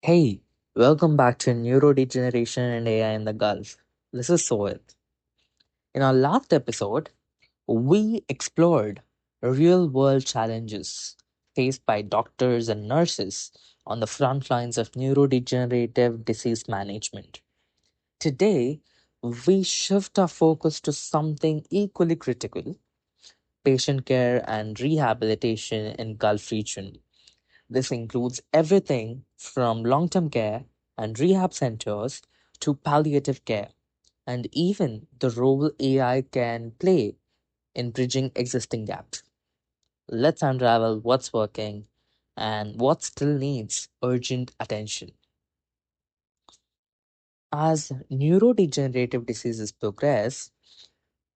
Hey, welcome back to Neurodegeneration and AI in the Gulf. This is Sohith. In our last episode, we explored real world challenges faced by doctors and nurses on the front lines of neurodegenerative disease management. Today, we shift our focus to something equally critical: patient care and rehabilitation in Gulf region. This includes everything from long term care and rehab centers to palliative care, and even the role AI can play in bridging existing gaps. Let's unravel what's working and what still needs urgent attention. As neurodegenerative diseases progress,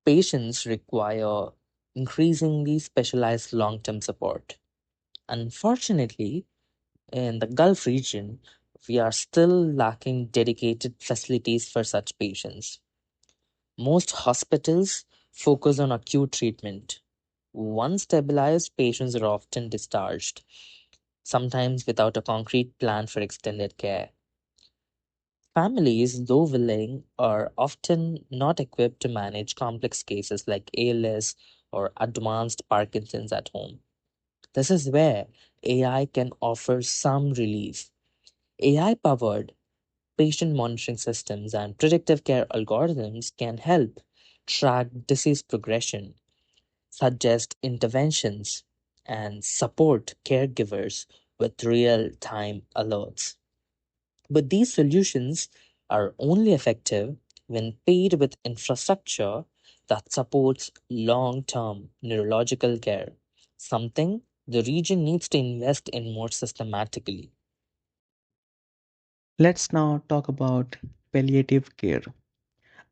patients require increasingly specialized long term support. Unfortunately, in the Gulf region, we are still lacking dedicated facilities for such patients. Most hospitals focus on acute treatment. Once stabilized, patients are often discharged, sometimes without a concrete plan for extended care. Families, though willing, are often not equipped to manage complex cases like ALS or advanced Parkinson's at home. This is where AI can offer some relief. AI powered patient monitoring systems and predictive care algorithms can help track disease progression, suggest interventions, and support caregivers with real time alerts. But these solutions are only effective when paired with infrastructure that supports long term neurological care, something the region needs to invest in more systematically. Let's now talk about palliative care,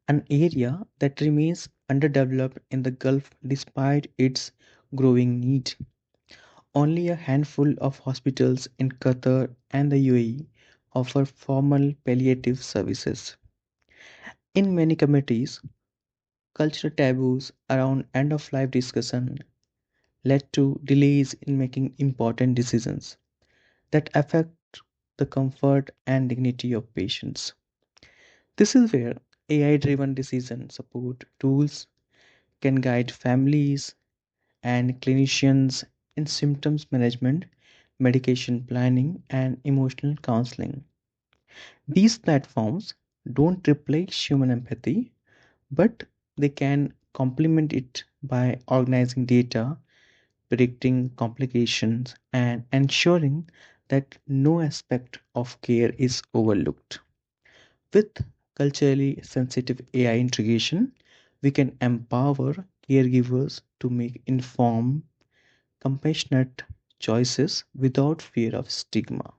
an area that remains underdeveloped in the Gulf despite its growing need. Only a handful of hospitals in Qatar and the UAE offer formal palliative services. In many communities, cultural taboos around end of life discussion led to delays in making important decisions that affect the comfort and dignity of patients. This is where AI driven decision support tools can guide families and clinicians in symptoms management, medication planning, and emotional counseling. These platforms don't replace human empathy, but they can complement it by organizing data, predicting complications, and ensuring that no aspect of care is overlooked. With culturally sensitive AI integration, we can empower caregivers to make informed, compassionate choices without fear of stigma.